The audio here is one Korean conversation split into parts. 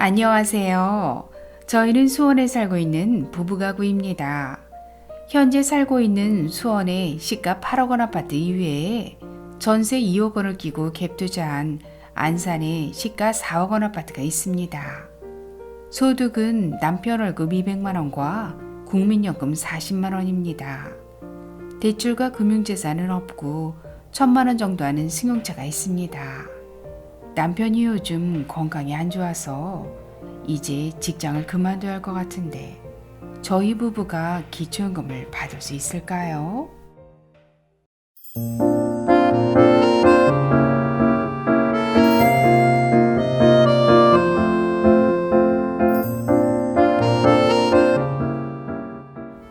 안녕하세요. 저희는 수원에 살고 있는 부부가구입니다. 현재 살고 있는 수원의 시가 8억 원 아파트 이외에 전세 2억 원을 끼고 갭 투자한 안산의 시가 4억 원 아파트가 있습니다. 소득은 남편 월급 200만 원과 국민연금 40만 원입니다. 대출과 금융재산은 없고 1,000만 원 정도 하는 승용차가 있습니다. 남편이 요즘 건강이 안 좋아서 이제 직장을 그만둬야 할 것 같은데 저희 부부가 기초연금을 받을 수 있을까요?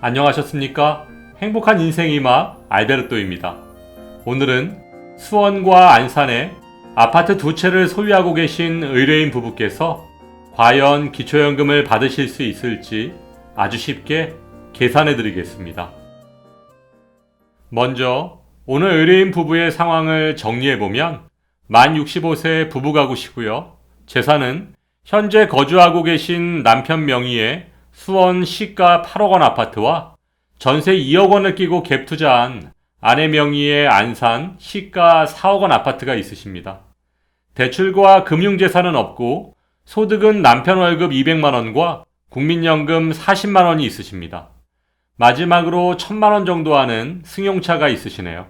안녕하셨습니까? 행복한 인생 이마 알베르토입니다. 오늘은 수원과 안산에 아파트 두 채를 소유하고 계신 의뢰인 부부께서 과연 기초연금을 받으실 수 있을지 아주 쉽게 계산해 드리겠습니다. 먼저 오늘 의뢰인 부부의 상황을 정리해 보면 만 65세 부부가구시고요. 재산은 현재 거주하고 계신 남편 명의의 수원 시가 8억 원 아파트와 전세 2억 원을 끼고 갭 투자한 아내 명의의 안산 시가 4억 원 아파트가 있으십니다. 대출과 금융재산은 없고 소득은 남편 월급 200만 원과 국민연금 40만 원이 있으십니다. 마지막으로 1,000만 원 정도 하는 승용차가 있으시네요.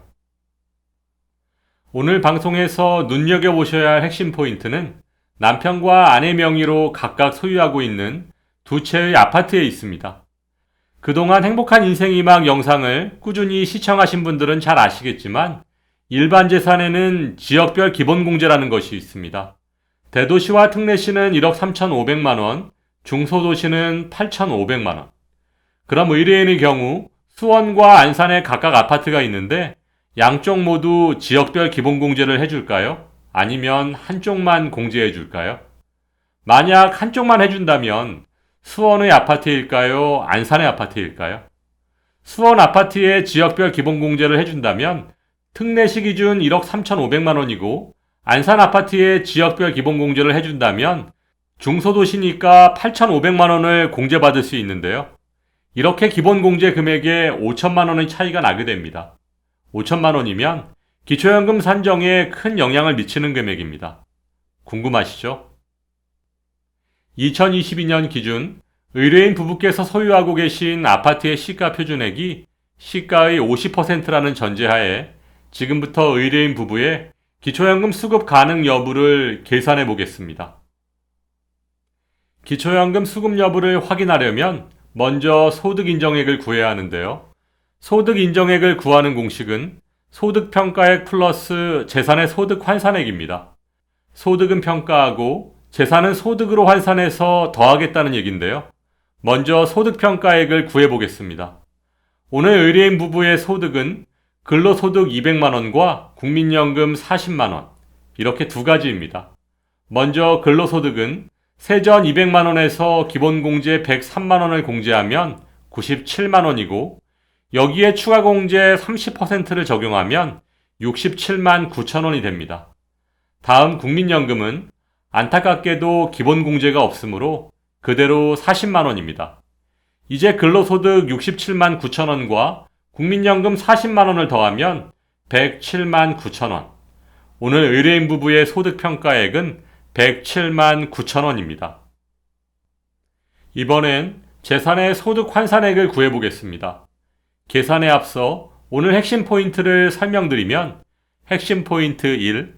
오늘 방송에서 눈여겨보셔야 할 핵심 포인트는 남편과 아내 명의로 각각 소유하고 있는 두 채의 아파트에 있습니다. 그동안 행복한 인생 이막 영상을 꾸준히 시청하신 분들은 잘 아시겠지만 일반 재산에는 지역별 기본공제라는 것이 있습니다. 대도시와 특례시는 1억 3,500만 원, 중소도시는 8,500만 원. 그럼 의뢰인의 경우 수원과 안산에 각각 아파트가 있는데 양쪽 모두 지역별 기본공제를 해줄까요? 아니면 한쪽만 공제해줄까요? 만약 한쪽만 해준다면 수원의 아파트일까요? 안산의 아파트일까요? 수원 아파트에 지역별 기본공제를 해준다면 특례시 기준 1억 3,500만 원이고 안산 아파트에 지역별 기본공제를 해준다면 중소도시니까 8,500만 원을 공제받을 수 있는데요. 이렇게 기본공제 금액에 5천만 원의 차이가 나게 됩니다. 5천만 원이면 기초연금 산정에 큰 영향을 미치는 금액입니다. 궁금하시죠? 2022년 기준 의뢰인 부부께서 소유하고 계신 아파트의 시가 표준액이 시가의 50%라는 전제하에 지금부터 의뢰인 부부의 기초연금 수급 가능 여부를 계산해 보겠습니다. 기초연금 수급 여부를 확인하려면 먼저 소득인정액을 구해야 하는데요. 소득인정액을 구하는 공식은 소득평가액 플러스 재산의 소득 환산액입니다. 소득은 평가하고 재산은 소득으로 환산해서 더하겠다는 얘기인데요. 먼저 소득평가액을 구해보겠습니다. 오늘 의뢰인 부부의 소득은 근로소득 200만 원과 국민연금 40만 원, 이렇게 두 가지입니다. 먼저 근로소득은 세전 200만 원에서 기본공제 103만 원을 공제하면 97만 원이고 여기에 추가공제 30%를 적용하면 67만 9천 원이 됩니다. 다음 국민연금은 안타깝게도 기본공제가 없으므로 그대로 40만 원입니다. 이제 근로소득 67만 9천 원과 국민연금 40만 원을 더하면 107만 9천 원. 오늘 의뢰인 부부의 소득평가액은 107만 9천 원입니다. 이번엔 재산의 소득 환산액을 구해보겠습니다. 계산에 앞서 오늘 핵심 포인트를 설명드리면 핵심 포인트 1.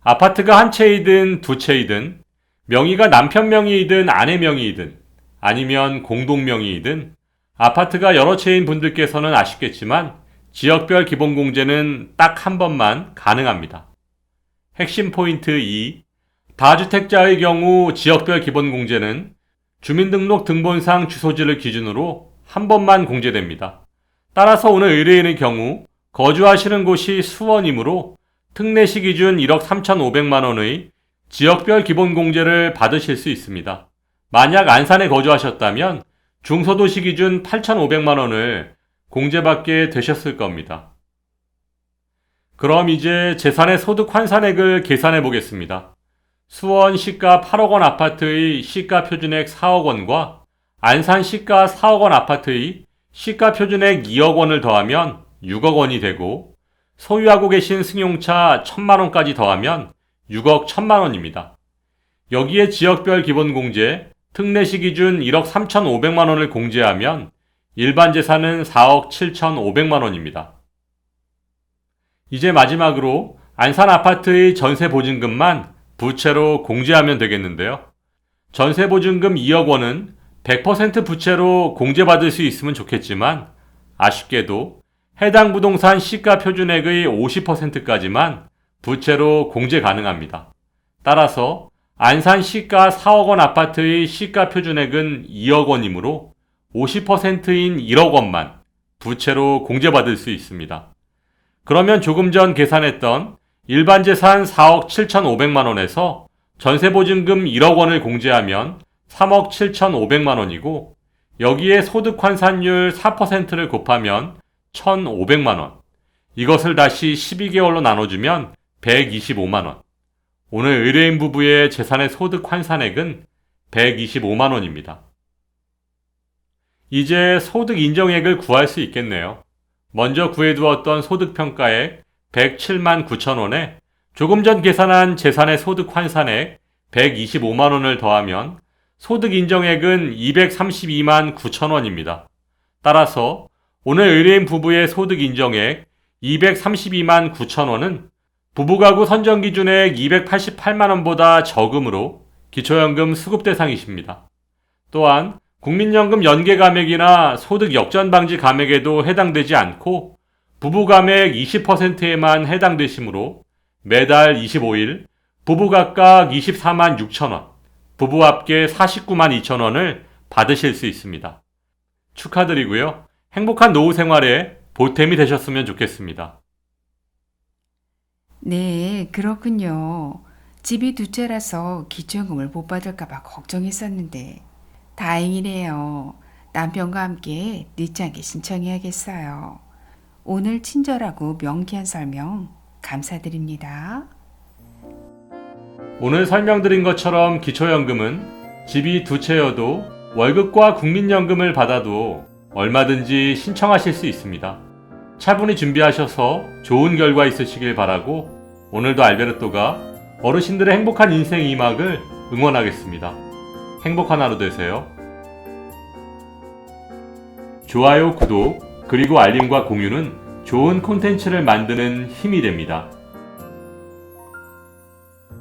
아파트가 한 채이든 두 채이든 명의가 남편 명의이든 아내 명의이든 아니면 공동 명의이든 아파트가 여러 채인 분들께서는 아쉽겠지만 지역별 기본공제는 딱 한 번만 가능합니다. 핵심 포인트 2. 다주택자의 경우 지역별 기본공제는 주민등록 등본상 주소지를 기준으로 한 번만 공제됩니다. 따라서 오늘 의뢰인의 경우 거주하시는 곳이 수원이므로 특례시 기준 1억 3,500만 원의 지역별 기본공제를 받으실 수 있습니다. 만약 안산에 거주하셨다면 중소도시 기준 8,500만 원을 공제받게 되셨을 겁니다. 그럼 이제 재산의 소득 환산액을 계산해 보겠습니다. 수원 시가 8억 원 아파트의 시가 표준액 4억 원과 안산 시가 4억 원 아파트의 시가 표준액 2억 원을 더하면 6억 원이 되고 소유하고 계신 승용차 1,000만 원까지 더하면 6억 1,000만 원입니다. 여기에 지역별 기본공제, 특례시 기준 1억 3,500만 원을 공제하면 일반 재산은 4억 7,500만 원입니다. 이제 마지막으로 안산 아파트의 전세 보증금만 부채로 공제하면 되겠는데요. 전세 보증금 2억 원은 100% 부채로 공제받을 수 있으면 좋겠지만 아쉽게도 해당 부동산 시가 표준액의 50%까지만 부채로 공제 가능합니다. 따라서 안산 시가 4억 원 아파트의 시가 표준액은 2억 원이므로 50%인 1억 원만 부채로 공제받을 수 있습니다. 그러면 조금 전 계산했던 일반 재산 4억 7,500만 원에서 전세보증금 1억 원을 공제하면 3억 7,500만 원이고 여기에 소득 환산율 4%를 곱하면 1,500만 원. 이것을 다시 12개월로 나눠주면 125만 원. 오늘 의뢰인 부부의 재산의 소득 환산액은 125만 원입니다. 이제 소득 인정액을 구할 수 있겠네요. 먼저 구해두었던 소득평가액 107만 9천 원에 조금 전 계산한 재산의 소득 환산액 125만 원을 더하면 소득 인정액은 232만 9천 원입니다. 따라서 오늘 의뢰인 부부의 소득 인정액 232만 9천 원은 부부가구 선정기준액 288만 원보다 적으므로 기초연금 수급 대상이십니다. 또한 국민연금 연계 감액이나 소득 역전 방지 감액에도 해당되지 않고 부부 감액 20%에만 해당되시므로 매달 25일 부부 각각 24만 6천 원, 부부 합계 49만 2천 원을 받으실 수 있습니다. 축하드리고요. 행복한 노후 생활에 보탬이 되셨으면 좋겠습니다. 네, 그렇군요. 집이 두 채라서 기초연금을 못 받을까봐 걱정했었는데 다행이네요. 남편과 함께 늦지 않게 신청해야겠어요. 오늘 친절하고 명쾌한 설명 감사드립니다. 오늘 설명드린 것처럼 기초연금은 집이 두 채여도 월급과 국민연금을 받아도 얼마든지 신청하실 수 있습니다. 차분히 준비하셔서 좋은 결과 있으시길 바라고 오늘도 알베르토가 어르신들의 행복한 인생 2막을 응원하겠습니다. 행복한 하루 되세요. 좋아요, 구독, 그리고 알림과 공유는 좋은 콘텐츠를 만드는 힘이 됩니다.